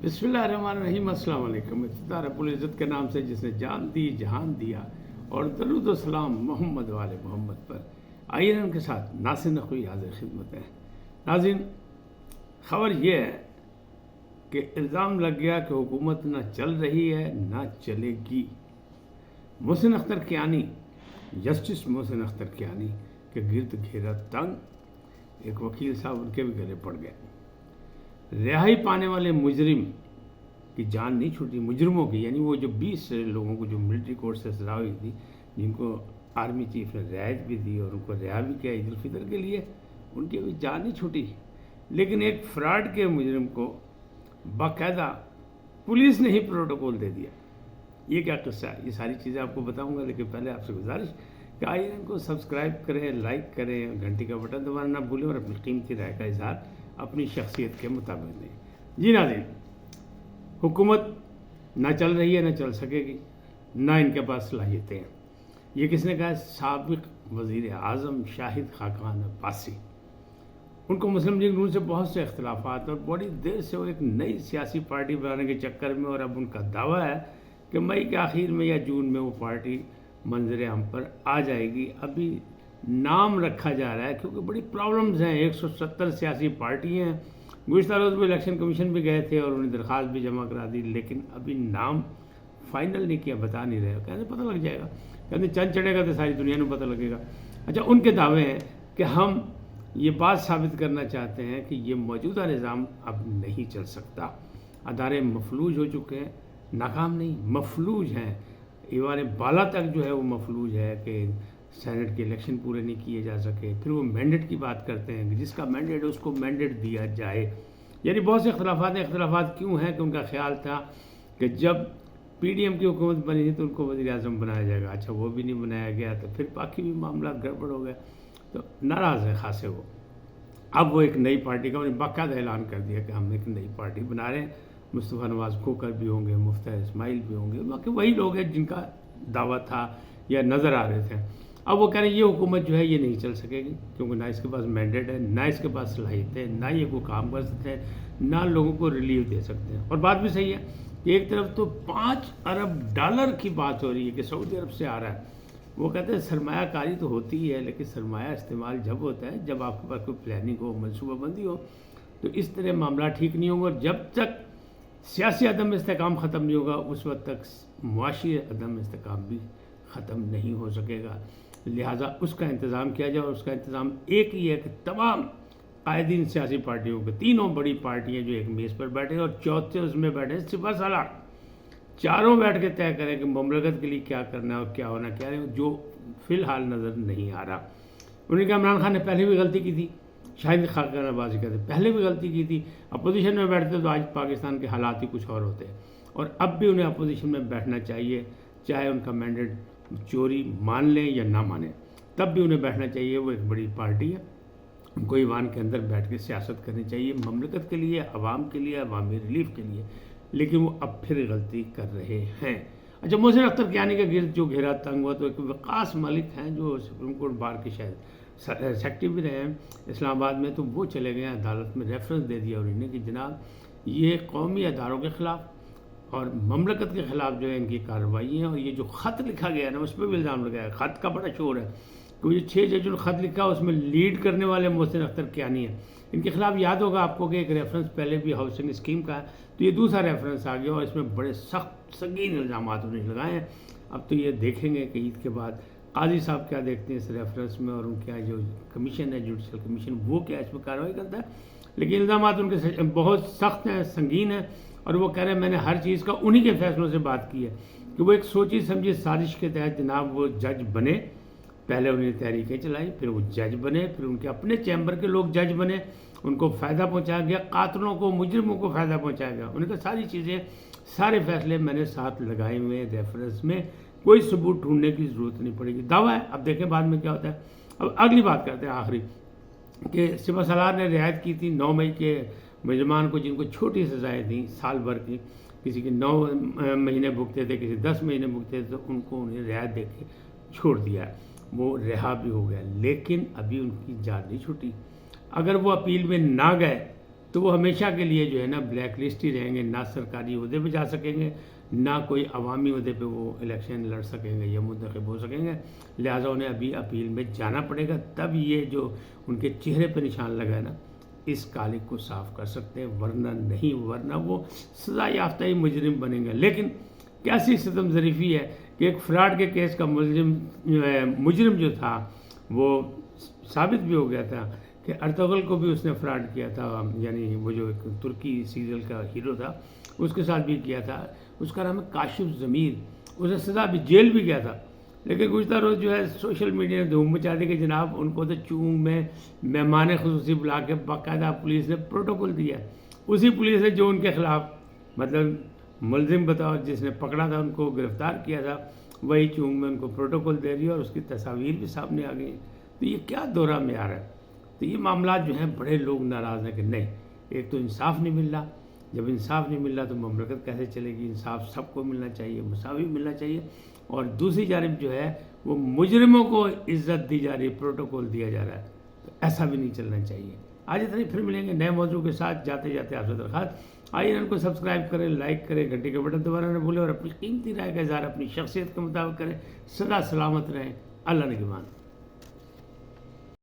बिस्मिल्लाहिर्रहमानिर्रहीम। अस्सलाम वालेकुम। इब्तिदा रब्बुल इज़्ज़त के नाम से जिसने जान दी जहान दिया, और दरूद व सलाम मोहम्मद वाले मोहम्मद पर। आइए उनके साथ नासिर नक़वी हाज़िर खिदमत है। नाज़रीन, ख़बर यह है कि इल्ज़ाम लग गया कि हुकूमत ना चल रही है ना चलेगी। मोहसिन अख्तर कियानी, जस्टिस मोहसिन अख्तर कियानी के गिर्द घेरा तंग। एक वकील साहब उनके भी गले पड़ गए। रिहाई पाने वाले मुजरिम की जान नहीं छूटी, मुजरिमों की, यानी वो जो 20 लोगों को जो मिलिट्री कोर्ट से सजा हुई थी, जिनको आर्मी चीफ ने रियायत भी दी और उनको रिहा भी किया ईद उल फितर के लिए, उनकी अभी जान नहीं छूटी। लेकिन एक फ्रॉड के मुजरिम को बाकायदा पुलिस ने ही प्रोटोकॉल दे दिया। ये क्या किस्सा है, ये सारी चीज़ें आपको बताऊंगा, लेकिन पहले आपसे गुजारिश कि आइए इनको सब्सक्राइब करें, लाइक करें, घंटी का बटन दबाना ना भूलें और अपनी कीमती राय का इजहार अपनी शख्सियत के मुताबिक दें। जी नाज़रीन, हुकूमत ना चल रही है, ना चल सकेगी, ना इनके पास सलाहियतें हैं। ये किसने कहा है? साबिक वज़ीर आज़म शाहिद खाकान अब्बासी। उनको मुस्लिम लीग नून से बहुत से इख्तिलाफात, और बड़ी देर से वो एक नई सियासी पार्टी बनाने के चक्कर में, और अब उनका दावा है कि मई के आखिर में या जून में वो पार्टी मंजर आम पर आ जाएगी। अभी नाम रखा जा रहा है क्योंकि बड़ी प्रॉब्लम्स हैं। 170 सियासी पार्टी हैं। गुज़श्ता रोज़ में इलेक्शन कमीशन भी गए थे और उन्हें दरख्वास्त भी जमा करा दी, लेकिन अभी नाम फाइनल नहीं किया, बता नहीं रहे। कहते पता लग जाएगा, कहते चंद चढ़ेगा तो सारी दुनिया में पता लगेगा। अच्छा, उनके दावे हैं कि हम ये बात साबित करना चाहते हैं कि ये मौजूदा निज़ाम अब नहीं चल सकता। अदारे मफलूज हो चुके हैं, नाकाम नहीं, मफलूज हैं। ईवान बाला तक जो है वो मफलूज है कि सेनेट के इलेक्शन पूरे नहीं किए जा सके। फिर वो मैंडेट की बात करते हैं कि जिसका मैंडेट है उसको मैंडेट दिया जाए। यानी बहुत से इख्तलाफात क्यों हैं कि उनका ख्याल था कि जब पीडीएम की हुकूमत बनी थी तो उनको वज़ीर आज़म बनाया जाएगा। अच्छा, वो भी नहीं बनाया गया, तो फिर बाकी भी मामला गड़बड़ हो गया, तो नाराज़ है खासे वो। अब वो एक नई पार्टी का उन्हें बाकायदा ऐलान कर दिया कि हम एक नई पार्टी बना रहे हैं। मुस्तफ़ा नवाज़ खोकर भी होंगे, मुफ्ती इस्माइल भी होंगे, बाकी वही लोग हैं जिनका दावा था या नज़र आ रहे थे। अब वो कह रहे हैं ये हुकूमत जो है ये नहीं चल सकेगी, क्योंकि ना इसके पास मैंडेट है, ना इसके पास सलाहियत है, ना ये कोई काम कर सकते हैं, ना लोगों को रिलीफ दे सकते हैं। और बात भी सही है कि एक तरफ तो $5 अरब की बात हो रही है कि सऊदी अरब से आ रहा है। वो कहते हैं सरमायाकारी तो होती ही है, लेकिन सरमाया इस्तेमाल जब होता है जब आपके पास कोई प्लानिंग हो, मनसूबाबंदी हो। तो इस तरह मामला ठीक नहीं होगा। और जब तक सियासी अदम इस्तेकाम ख़त्म नहीं होगा, उस वक्त तक मुआशी अदम इस्तेकाम भी ख़त्म नहीं हो सकेगा। लिहाजा उसका इंतज़ाम किया जाए, और उसका इंतज़ाम एक ही है कि तमाम कायदीन सियासी पार्टियों के, तीनों बड़ी पार्टियाँ जो एक मेज़ पर बैठे और चौथे उसमें बैठे सिपा सालार, चारों बैठ के तय करें कि मुमलकत के लिए क्या करना है और क्या होना क्या है, जो फ़िलहाल नज़र नहीं आ रहा। उन्होंने कहा इमरान खान ने पहले भी गलती की थी, शाहिद खाकान अब्बासी कहते पहले भी गलती की थी। अपोजिशन में बैठते तो आज पाकिस्तान के हालात ही कुछ और होते हैं, और अब भी उन्हें अपोजिशन में बैठना चाहिए, चाहे उनका मैंडेट चोरी मान लें या ना माने, तब भी उन्हें बैठना चाहिए। वो एक बड़ी पार्टी है, उनको ईवान के अंदर बैठ के सियासत करनी चाहिए, ममलकत के लिए, अवाम के लिए, अवामी रिलीफ के लिए। लेकिन वो अब फिर गलती कर रहे हैं। अच्छा, मोहसिन अख्तर कियानी के गिर्द जो घेरा तंग हुआ, तो एक वकास मलिक हैं जो सुप्रीम कोर्ट बार के शायद सेक्रेटरी भी रहे हैं इस्लामाबाद में, तो वो चले गए अदालत में, रेफरेंस दे दिया उन्होंने कि जनाब ये कौमी अदारों के ख़िलाफ़ और ममलकत के ख़िलाफ़ जो है इनकी कार्रवाई है। और ये जो ख़त लिखा गया है ना, उस पर भी इल्ज़ाम लगाया। ख़त का बड़ा शोर है, क्योंकि 6 जजों ने ख़त लिखा, उसमें लीड करने वाले मोहसिन अख्तर कियानी है। इनके ख़िलाफ़ याद होगा आपको कि एक रेफरेंस पहले भी हाउसिंग स्कीम का है, तो ये दूसरा रेफरेंस आ गया, और इसमें बड़े सख्त संगीन इल्ज़ाम उन्होंने लगाए हैं। अब तो ये देखेंगे कि ईद के बाद काजी साहब क्या देखते हैं इस रेफरेंस में, और उनका जो कमीशन है, जुडिशल कमीशन, वो क्या इसमें कार्रवाई करता है। लेकिन इल्ज़ाम उनके बहुत सख्त हैं, संगीन हैं, और वो कह रहे हैं मैंने हर चीज़ का उन्हीं के फैसलों से बात की है कि वो एक सोची समझी साजिश के तहत जनाब वो जज बने। पहले उन्होंने तहरीकें चलाई, फिर वो जज बने, फिर उनके अपने चैम्बर के लोग जज बने, उनको फ़ायदा पहुंचाया गया, कातलों को, मुजरिमों को फ़ायदा पहुंचाया गया। उन्होंने कहा सारी चीज़ें, सारे फैसले मैंने साथ लगाए हुए हैं रेफरेंस में, कोई सबूत ढूंढने की ज़रूरत नहीं पड़ेगी। दावा है, अब देखें बाद में क्या होता है। अब अगली बात करते हैं आखिरी, कि सिपा सालार ने रियायत की थी 9 मई के मुजरमान को, जिनको छोटी सजाएँ थी साल भर की, किसी के 9 महीने भुगते थे, किसी 10 महीने भुगते थे, तो उनको उन्हें रियायत दे के छोड़ दिया, वो रिहा भी हो गया। लेकिन अभी उनकी जान नहीं छूटी। अगर वो अपील में ना गए تو وہ ہمیشہ کے لیے جو ہے نا بلیک لسٹ ہی رہیں گے، نہ سرکاری عہدے پہ جا سکیں گے، نہ کوئی عوامی عہدے پہ وہ الیکشن لڑ سکیں گے یا منتخب ہو سکیں گے. لہٰذا انہیں ابھی اپیل میں جانا پڑے گا، تب یہ جو ان کے چہرے پہ نشان لگا ہے نا اس کالک کو صاف کر سکتے ہیں، ورنہ نہیں، ورنہ وہ سزا یافتہ ہی مجرم بنیں گے. لیکن کیسی ستم ظریفی ہے کہ ایک فراڈ کے کیس کا مجرم جو تھا وہ ثابت بھی ہو گیا تھا کہ ارطغرل کو بھی اس نے فراڈ کیا تھا، یعنی وہ جو ایک ترکی سیریل کا ہیرو تھا اس کے ساتھ بھی کیا تھا. اس کا نام ہے کاشف ضمیر، اسے سزا بھی، جیل بھی گیا تھا. لیکن گزشتہ روز جو ہے سوشل میڈیا نے دھوم مچا دی کہ جناب ان کو تو چونگ میں مہمان خصوصی بلا کے باقاعدہ پولیس نے پروٹوکول دیا. اسی پولیس نے جو ان کے خلاف مطلب ملزم بتاؤ جس نے پکڑا تھا، ان کو گرفتار کیا تھا، وہی چونگ میں ان کو پروٹوکول دے رہی ہے اور اس کی تصاویر بھی سامنے آ گئی ہیں. تو یہ کیا دورہ معیار ہے؟ تو یہ معاملات جو ہیں بڑے لوگ ناراض ہیں کہ نہیں، ایک تو انصاف نہیں مل رہا، جب انصاف نہیں مل رہا تو مملکت کیسے چلے گی؟ انصاف سب کو ملنا چاہیے، مساوی ملنا چاہیے. اور دوسری جانب جو ہے وہ مجرموں کو عزت دی جا رہی ہے، پروٹوکول دیا جا رہا ہے. تو ایسا بھی نہیں چلنا چاہیے. آج اتنا ہی، پھر ملیں گے نئے موضوع کے ساتھ. جاتے جاتے آپ سے درخواست، آئیے ان کو سبسکرائب کریں، لائک کریں، گھنٹی کا بٹن دبانا نہ بھولیں اور اپنی قیمتی رائے کا اظہار اپنی شخصیت کے مطابق کریں. سدا سلامت رہیں. اللہ نگہبان.